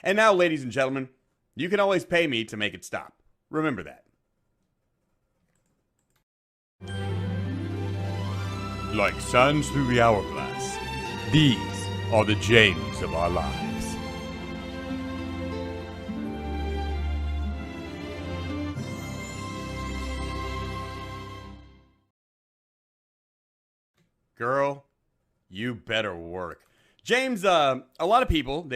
And now, ladies and gentlemen, you can always pay me to make it stop. Remember that. Like sands through the hourglass, these are the James of our lives. Girl, you better work. James, a lot of people,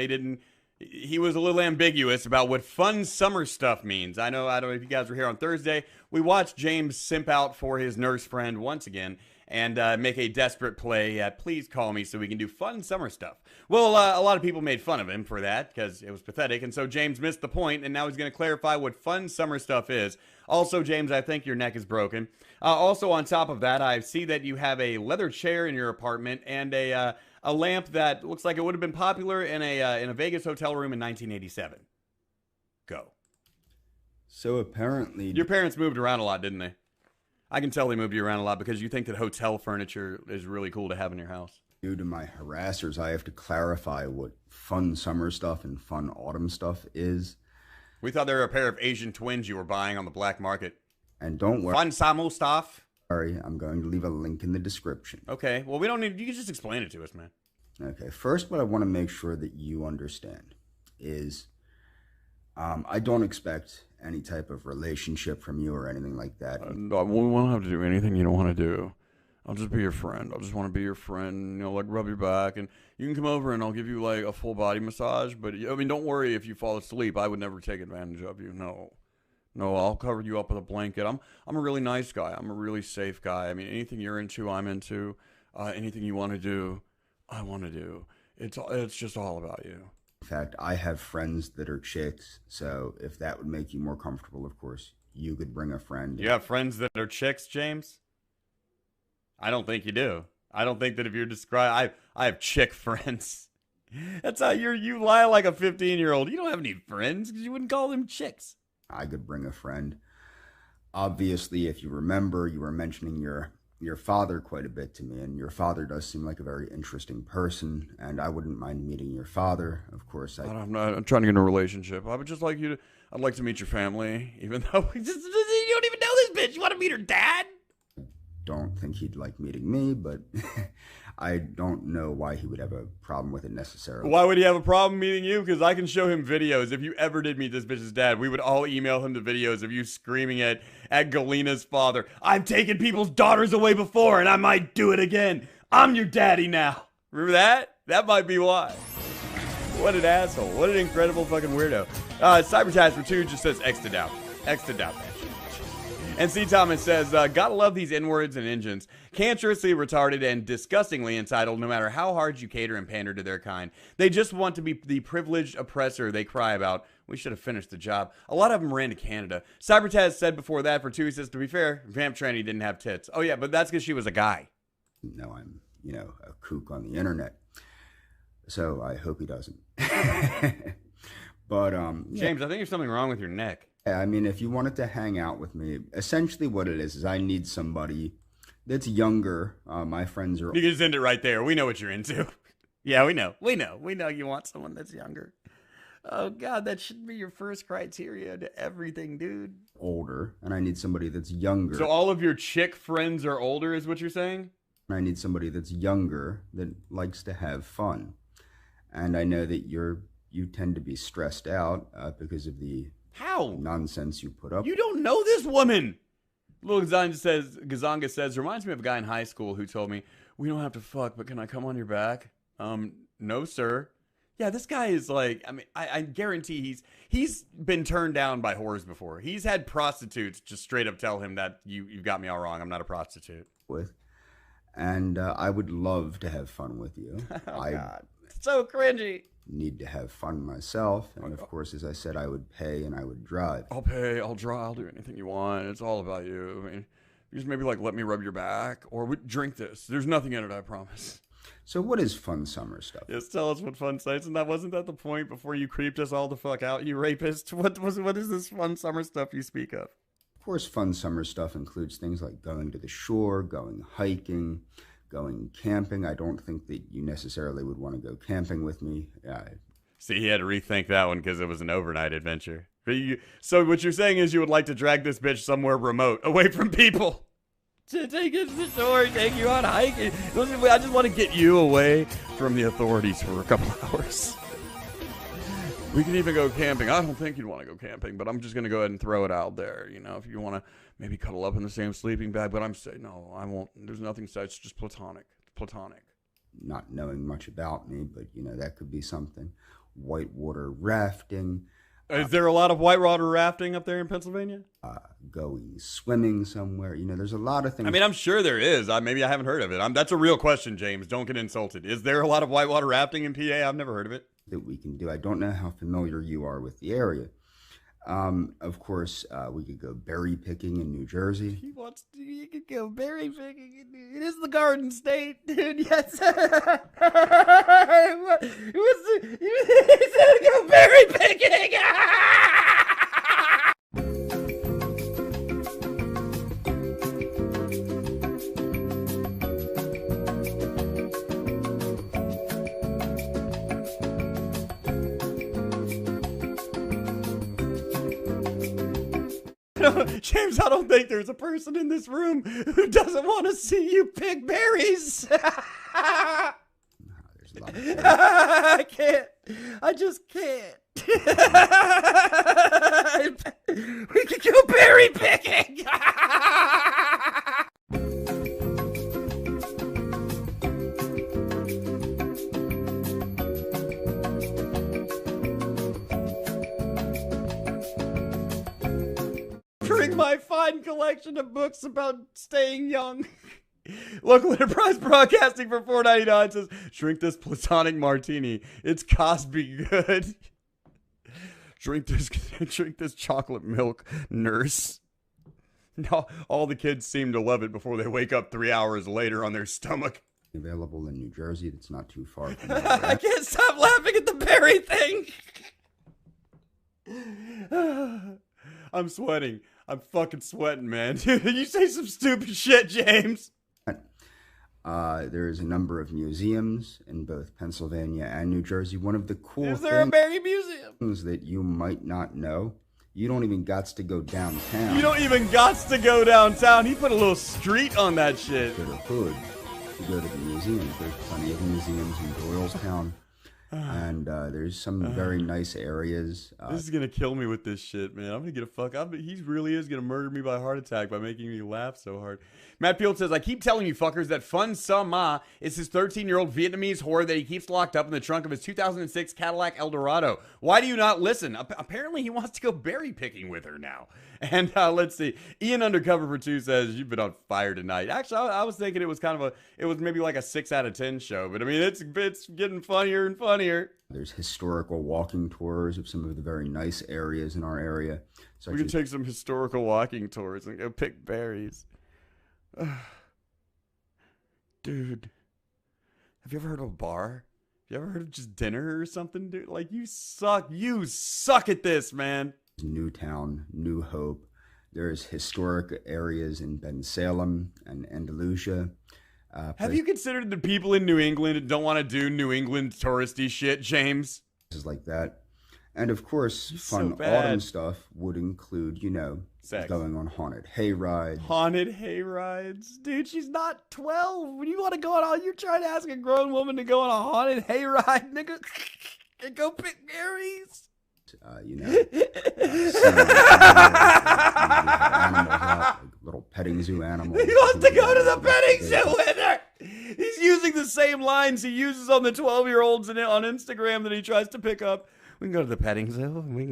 he was a little ambiguous about what fun summer stuff means. I don't know if you guys were here on Thursday. We watched James simp out for his nurse friend once again and make a desperate play at Please Call Me so we can do fun summer stuff. Well, a lot of people made fun of him for that because it was pathetic, and so James missed the point, and now he's going to clarify what fun summer stuff is. Also, James, I think your neck is broken. Also, on top of that, I see that you have a leather chair in your apartment and a lamp that looks like it would have been popular in a Vegas hotel room in 1987. Go. So apparently... Your parents moved around a lot, didn't they? I can tell they moved you around a lot because you think that hotel furniture is really cool to have in your house. Due to my harassers, I have to clarify what fun summer stuff and fun autumn stuff is. We thought they were a pair of Asian twins you were buying on the black market. And don't worry. Fun summer stuff? Sorry, I'm going to leave a link in the description. Okay, well, we don't need... You can just explain it to us, man. Okay, first what I want to make sure that you understand is I don't expect any type of relationship from you or anything like that. We won't have to do anything you don't want to do. I'll just be your friend. I just want to be your friend, you know, like rub your back, and you can come over and I'll give you like a full body massage. But I mean, don't worry if you fall asleep. I would never take advantage of you. No, I'll cover you up with a blanket. I'm a really nice guy. I'm a really safe guy. I mean, anything you're into, I'm into. Anything you want to do, I want to do. It's just all about you. In fact, I have friends that are chicks, so if that would make you more comfortable, of course, you could bring a friend. You have friends that are chicks, James? I don't think you do. I don't think that if you're describing... I have chick friends. That's how you lie like a 15-year-old. You don't have any friends because you wouldn't call them chicks. I could bring a friend. Obviously, if you remember, you were mentioning your father quite a bit to me, and your father does seem like a very interesting person, and I wouldn't mind meeting your father. Of course, I'm trying to get in a relationship. I would just like you to... I'd like to meet your family, even though you don't even know this bitch. You want to meet her dad? Don't think he'd like meeting me, but I don't know why he would have a problem with it necessarily. Why would he have a problem meeting you? Because I can show him videos. If you ever did meet this bitch's dad, we would all email him the videos of you screaming at Galena's father, I've taken people's daughters away before, and I might do it again. I'm your daddy now. Remember that? That might be why. What an asshole. What an incredible fucking weirdo. Cybertasker2 just says X to doubt. X to doubt that. And C. Thomas says, gotta love these N-words and engines. Cancerously retarded and disgustingly entitled no matter how hard you cater and pander to their kind. They just want to be the privileged oppressor they cry about. We should have finished the job. A lot of them ran to Canada. Cybertaz said before that for 2, he says, to be fair, Vamp Tranny didn't have tits. Oh yeah, but that's because she was a guy. No, I'm, a kook on the internet. So I hope he doesn't. But, James, I think there's something wrong with your neck. I mean, if you wanted to hang out with me, essentially what it is I need somebody that's younger. My friends are... You can just end it right there. We know what you're into. Yeah, we know. We know you want someone that's younger. Oh, God, that should be your first criteria to everything, dude. Older, and I need somebody that's younger. So all of your chick friends are older, is what you're saying? I need somebody that's younger that likes to have fun. And I know that you tend to be stressed out because of the... How? Nonsense you put up. You don't know this woman. Little Gazanga says, reminds me of a guy in high school who told me, we don't have to fuck, but can I come on your back? No, sir. Yeah, this guy is like, I mean, I guarantee he's been turned down by whores before. He's had prostitutes just straight up tell him that you've got me all wrong. I'm not a prostitute. And I would love to have fun with you. Oh, God. It's so cringy. Need to have fun myself, and of course, as I said, I would pay and I would drive. I'll pay, I'll drive, I'll do anything you want. It's all about you. I mean, you just maybe like let me rub your back, or we drink this. There's nothing in it, I promise. So what is fun summer stuff? Yes, tell us what fun sites, and wasn't that the point before you creeped us all the fuck out, you rapist? What is this fun summer stuff you speak of? Of course, fun summer stuff includes things like going to the shore, going hiking, going camping. I don't think that you necessarily would want to go camping with me. See, he had to rethink that one because it was an overnight adventure. So what you're saying is you would like to drag this bitch somewhere remote, away from people. To take it to the shore, take you on hiking. I just want to get you away from the authorities for a couple hours. We can even go camping. I don't think you'd want to go camping, but I'm just going to go ahead and throw it out there. You know, if you want to maybe cuddle up in the same sleeping bag, but I'm saying, no, I won't. There's nothing such, it's just platonic. Platonic. Not knowing much about me, but, you know, that could be something. Whitewater rafting. Is there a lot of whitewater rafting up there in Pennsylvania? Going swimming somewhere. You know, there's a lot of things. I mean, I'm sure there is. Maybe I haven't heard of it. That's a real question, James. Don't get insulted. Is there a lot of whitewater rafting in PA? I've never heard of it. That we can do. I don't know how familiar you are with the area. Of course, we could go berry picking in New Jersey. You could go berry picking. It is the Garden State, dude. Yes. He said go berry picking. James, I don't think there's a person in this room who doesn't want to see you pick berries. There's a lot of berries. I can't. I just can't. We could go berry picking. Bring my fine collection of books about staying young. Local Enterprise Broadcasting for $4.99 says, drink this platonic martini. It's Cosby good. Drink this chocolate milk, nurse. Now, all the kids seem to love it before they wake up 3 hours later on their stomach. Available in New Jersey. That's not too far from I can't stop laughing at the berry thing. I'm sweating. I'm fucking sweating, man. You say some stupid shit, James. There is a number of museums in both Pennsylvania and New Jersey. One of the cool Is there a berry museum? things that you might not know, you don't even gots to go downtown. You don't even gots to go downtown. He put a little street on that shit. To the hood to go to the museums. There's plenty of museums in Doylestown. And there's some very nice areas. This is gonna kill me with this shit, man. I'm gonna get a fuck. He really is gonna murder me by heart attack by making me laugh so hard. Matt Field says, I keep telling you fuckers that Fun Sama is his 13-year-old Vietnamese whore that he keeps locked up in the trunk of his 2006 Cadillac Eldorado. Why do you not listen? Apparently he wants to go berry picking with her now. And let's see. Ian Undercover for 2 says, you've been on fire tonight. Actually, I was thinking it was it was maybe like a 6 out of 10 show. But I mean, it's getting funnier and funnier. There's historical walking tours of some of the very nice areas in our area. We can take some historical walking tours and go pick berries. Dude, have you ever heard of a bar? Have you ever heard of just dinner or something, dude? Like, you suck at this, man. Newtown, New Hope. There's historic areas in Bensalem and Andalusia. Have you considered the people in New England that don't want to do New England touristy shit, James? Places like that. And of course, fun so autumn stuff would include, sex. Going on haunted hay rides. Haunted hay rides? Dude, she's not 12. When you want to go on, you're trying to ask a grown woman to go on a haunted hay ride, nigga, and go pick berries. Animals out, like little petting zoo animals. He wants to go to the petting zoo with her. He's using the same lines he uses on the 12-year-olds on Instagram that he tries to pick up. We can go to the petting zoo and we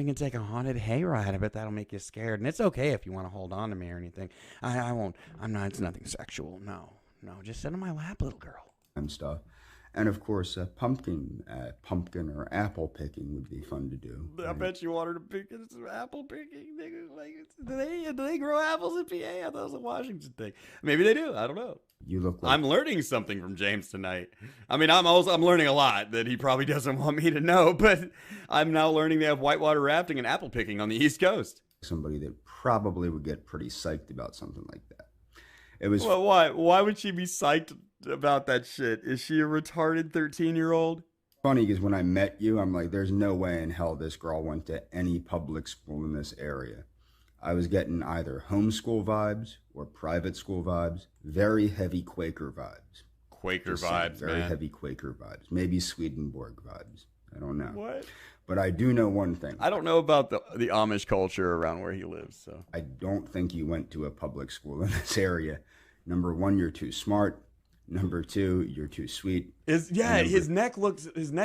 can take a haunted hayride. I bet that'll make you scared. And it's okay if you want to hold on to me or anything. I won't. It's nothing sexual. No, just sit on my lap, little girl. And stuff. And of course, pumpkin or apple picking would be fun to do. I bet you want her to pick apple picking. Like, do they grow apples in PA? I thought it was a Washington thing. Maybe they do. I don't know. You look like I'm learning something from James tonight. I mean, I'm learning a lot that he probably doesn't want me to know, but I'm now learning they have whitewater rafting and apple picking on the East Coast. Somebody that probably would get pretty psyched about something like that. Well, why? Why would she be psyched about that shit? Is she a retarded 13-year-old? Funny because when I met you, I'm like, there's no way in hell this girl went to any public school in this area. I was getting either homeschool vibes or private school vibes, very heavy Quaker vibes. Quaker Just saying, vibes, very man. heavy Quaker vibes. Maybe Swedenborg vibes. I don't know. What? But I do know one thing. I don't know about the Amish culture around where he lives. So I don't think you went to a public school in this area. Number one, you're too smart. Number two, you're too sweet. his neck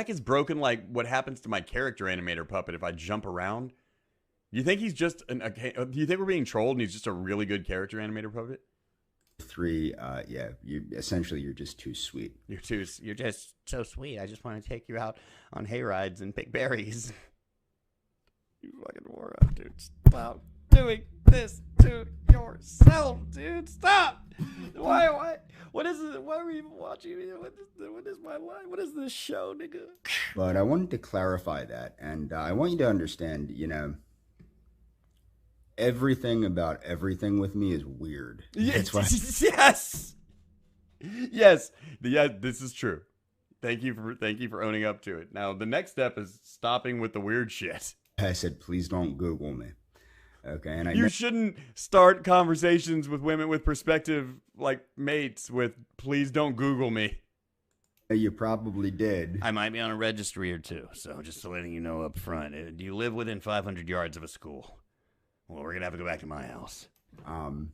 is broken like what happens to my character animator puppet if I jump around. You think he's just do you think we're being trolled and he's just a really good character animator puppet? Three, you're just too sweet. You're just so sweet. I just want to take you out on hay rides and pick berries. You fucking wore up, dude. Stop doing this to yourself, dude. Stop. Why? What is it? Why are we even watching? What is my life? What is this show, nigga? But I wanted to clarify that, and I want you to understand, everything about everything with me is weird. Yes. Yes. Yes. Yeah, this is true. Thank you for owning up to it. Now, the next step is stopping with the weird shit. I said, please don't Google me. Okay, and you shouldn't start conversations with women with prospective mates with "please don't Google me." You probably did. I might be on a registry or two, so just letting you know up front. Do you live within 500 yards of a school? Well, we're gonna have to go back to my house.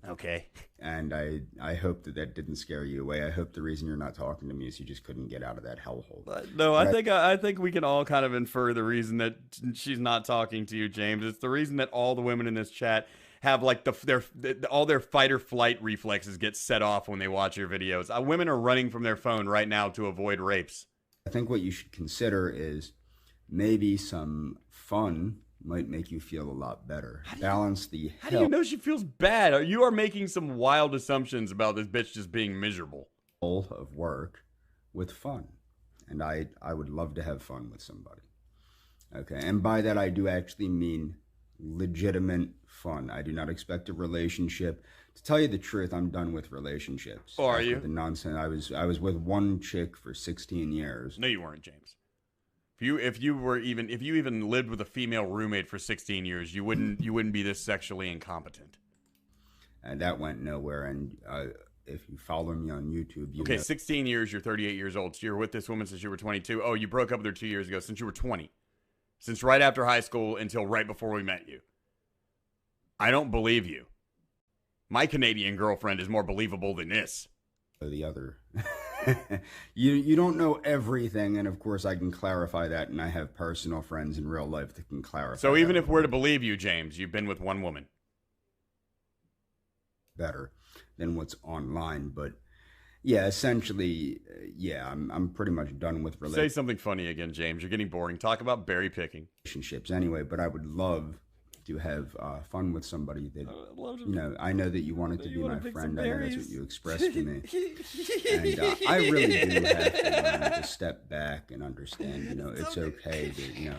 Okay. And I hope that didn't scare you away. I hope the reason you're not talking to me is you just couldn't get out of that hellhole. No, I think we can all kind of infer the reason that she's not talking to you, James. It's the reason that all the women in this chat have all their fight or flight reflexes get set off when they watch your videos. Women are running from their phone right now to avoid rapes. I think what you should consider is maybe some fun might make you feel a lot better. Balance the How do you know she feels bad? You are making some wild assumptions about this bitch just being miserable. Of work with fun. And I would love to have fun with somebody. Okay, and by that I do actually mean legitimate fun. I do not expect a relationship. To tell you the truth, I'm done with relationships. Oh, are you? The nonsense. I was with one chick for 16 years. No, you weren't, James. If you even lived with a female roommate for 16 years, you wouldn't be this sexually incompetent. And that went nowhere. And if you follow me on YouTube, you know. 16 years, you're 38 years old. So you're with this woman since you were 22. Oh, you broke up with her 2 years ago, since you were 20. Since right after high school until right before we met you. I don't believe you. My Canadian girlfriend is more believable than this. The other. You don't know everything, and of course I can clarify that, and I have personal friends in real life that can clarify. So even if we're to believe you, James, you've been with one woman. Better than what's online, but yeah, essentially, I'm pretty much done with relationships. Say something funny again, James. You're getting boring. Talk about berry picking. Relationships anyway, but I would love to have fun with somebody that, I know that you wanted to be my friend. I know that's what you expressed to me. And I really do have to learn to step back and understand, it's okay that,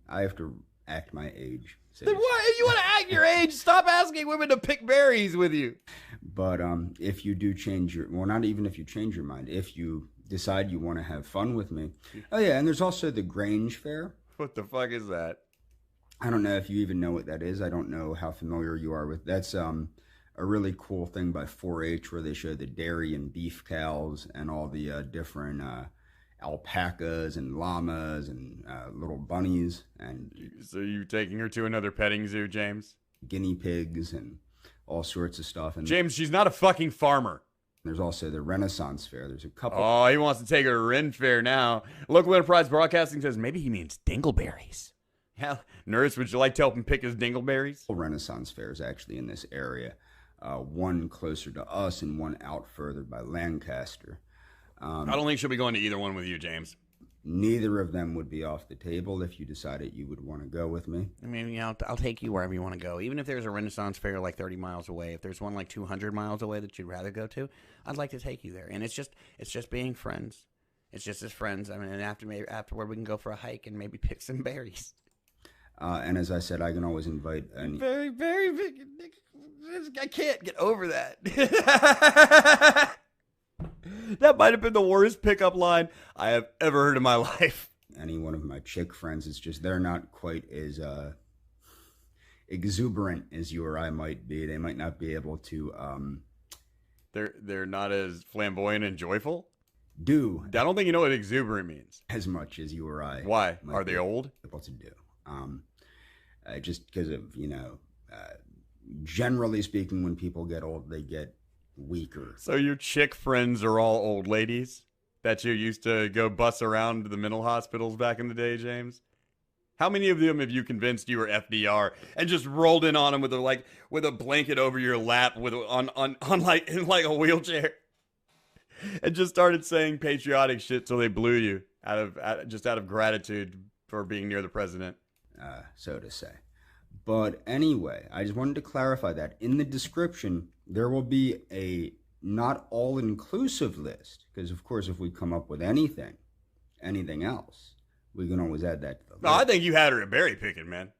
I have to act my age. Then why you want to act your age? Stop asking women to pick berries with you. But if you do change not even if you change your mind, if you decide you want to have fun with me. Oh yeah, and there's also the Grange Fair. What the fuck is that? I don't know if you even know what that is. I don't know how familiar you are with. That's a really cool thing by 4-H where they show the dairy and beef cows and all the different alpacas and llamas and little bunnies. And so you taking her to another petting zoo, James? Guinea pigs and all sorts of stuff. And James, she's not a fucking farmer. There's also the Renaissance Fair. There's a couple. Oh, he wants to take her to Ren Fair now. Local Enterprise Broadcasting says maybe he means dingleberries. Hell, nurse, would you like to help him pick his dingleberries? Renaissance Fair is actually in this area. One closer to us and one out further by Lancaster. I don't think she'll be going to either one with you, James. Neither of them would be off the table if you decided you would want to go with me. I mean, I'll take you wherever you want to go. Even if there's a Renaissance Fair like 30 miles away, if there's one like 200 miles away that you'd rather go to, I'd like to take you there. And it's just being friends. It's just as friends. I mean, and afterward we can go for a hike and maybe pick some berries. And as I said, I can always invite any. Very, very big. I can't get over that. That might have been the worst pickup line I have ever heard in my life. any one of my chick friends. It's just they're not quite as exuberant as you or I might be. They might not be able to They're not as flamboyant and joyful. do I don't think you know what exuberant means. as much as you or I Why? might Are they be old? able to do. Just because of, generally speaking, when people get old, they get weaker. So your chick friends are all old ladies that you used to go bus around the mental hospitals back in the day, James? How many of them have you convinced you were FDR and just rolled in on them with a blanket over your lap in like a wheelchair and just started saying patriotic shit till they blew you out of gratitude for being near the president? So to say. But anyway, I just wanted to clarify that in the description there will be a not all-inclusive list, because of course if we come up with anything else, we can always add that to the list. No, I think you had her at berry picking, man.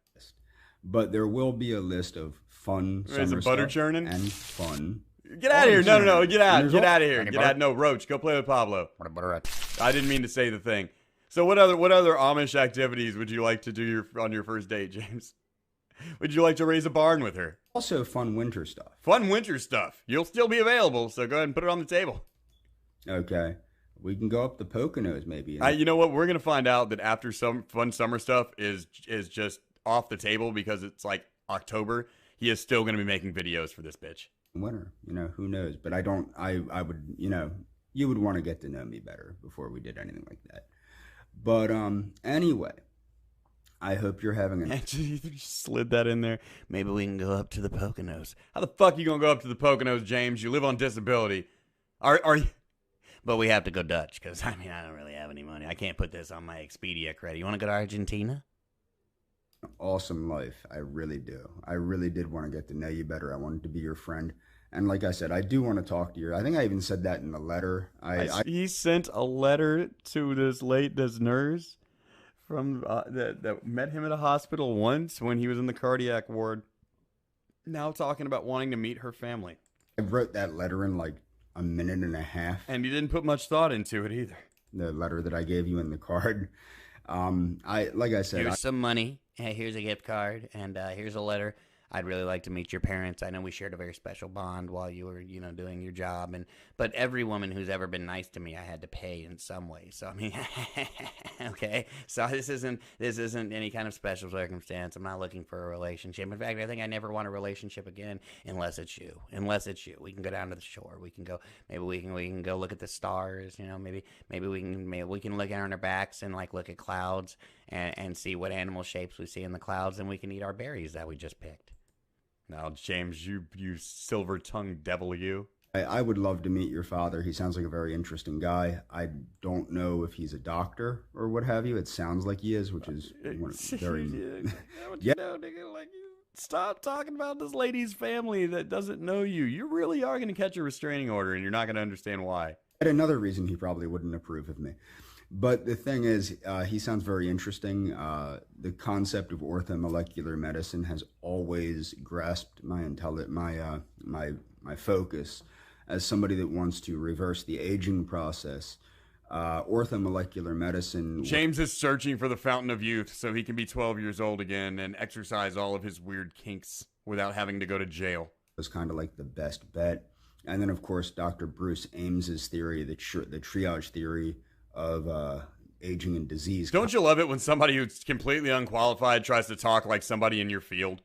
But there will be a list of fun Is summer it butter stuff churning? and fun. Get out of here. No, get out. And there's Get all- out of here. Get out. No, Roach, go play with Pablo. Butter. I didn't mean to say the thing. So what other Amish activities would you like to do on your first date, James? Would you like to raise a barn with her? Also fun winter stuff. Fun winter stuff. You'll still be available, so go ahead and put it on the table. Okay. We can go up the Poconos maybe. You know what? We're gonna find out that after some fun summer stuff is just off the table because it's like October. He is still gonna be making videos for this bitch. Winter, who knows? But I would, you would want to get to know me better before we did anything like that. But anyway, I hope you're having an. You slid that in there. Maybe we can go up to the Poconos. How the fuck you gonna go up to the Poconos, James? You live on disability. Are you? But we have to go Dutch because I don't really have any money. I can't put this on my Expedia credit. You want to go to Argentina? Awesome life. I really do. I really did want to get to know you better. I wanted to be your friend. And like I said, I do want to talk to you. I think I even said that in the letter. He sent a letter to this nurse from that met him at a hospital once when he was in the cardiac ward. Now talking about wanting to meet her family. I wrote that letter in like a minute and a half. And you didn't put much thought into it either. The letter that I gave you in the card. Like I said, Here's some money. Hey, here's a gift card, and here's a letter. I'd really like to meet your parents. I know we shared a very special bond while you were, doing your job. But every woman who's ever been nice to me, I had to pay in some way. So okay. So this isn't any kind of special circumstance. I'm not looking for a relationship. In fact, I think I never want a relationship again unless it's you. We can go down to the shore. We can go. Maybe we can go look at the stars. Maybe we can look on our backs and look at clouds and see what animal shapes we see in the clouds, and we can eat our berries that we just picked. Now, James, you silver-tongued devil, you. I would love to meet your father. He sounds like a very interesting guy. I don't know if he's a doctor or what have you. It sounds like he is, which is very... Yeah. Nigga, stop talking about this lady's family that doesn't know you. You really are going to catch a restraining order, and you're not going to understand why. And another reason he probably wouldn't approve of me. But the thing is, he sounds very interesting. The concept of orthomolecular medicine has always grasped my focus as somebody that wants to reverse the aging process. Orthomolecular medicine. James is searching for the fountain of youth so he can be 12 years old again and exercise all of his weird kinks without having to go to jail. Was kind of like the best bet. And then, of course, Dr. Bruce Ames's theory, the triage theory of aging and disease. Don't you love it when somebody who's completely unqualified tries to talk like somebody in your field?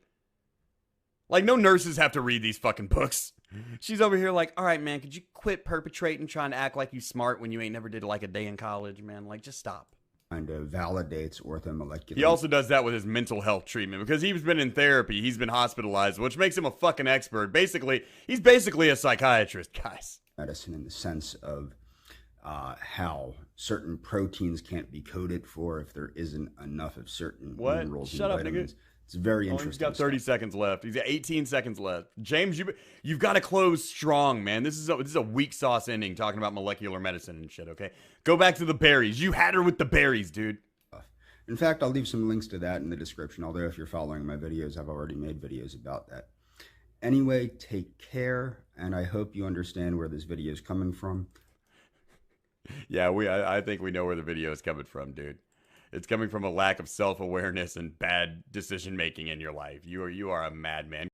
No nurses have to read these fucking books. She's over here all right, man, could you quit perpetrating trying to act like you smart when you ain't never did a day in college, man? Just stop. Kind of validates orthomolecular. He also does that with his mental health treatment because he's been in therapy. He's been hospitalized, which makes him a fucking expert. He's basically a psychiatrist, guys. Medicine in the sense of how certain proteins can't be coded for if there isn't enough of certain minerals Shut and up, vitamins. nigga. It's very interesting. He's got 30 seconds left. He's got 18 seconds left. James, you've got to close strong, man. This is a weak sauce ending talking about molecular medicine and shit, okay? Go back to the berries. You had her with the berries, dude. In fact, I'll leave some links to that in the description, although if you're following my videos, I've already made videos about that. Anyway, take care, and I hope you understand where this video is coming from. Yeah, I think we know where the video is coming from, dude. It's coming from a lack of self-awareness and bad decision making in your life. You are a madman.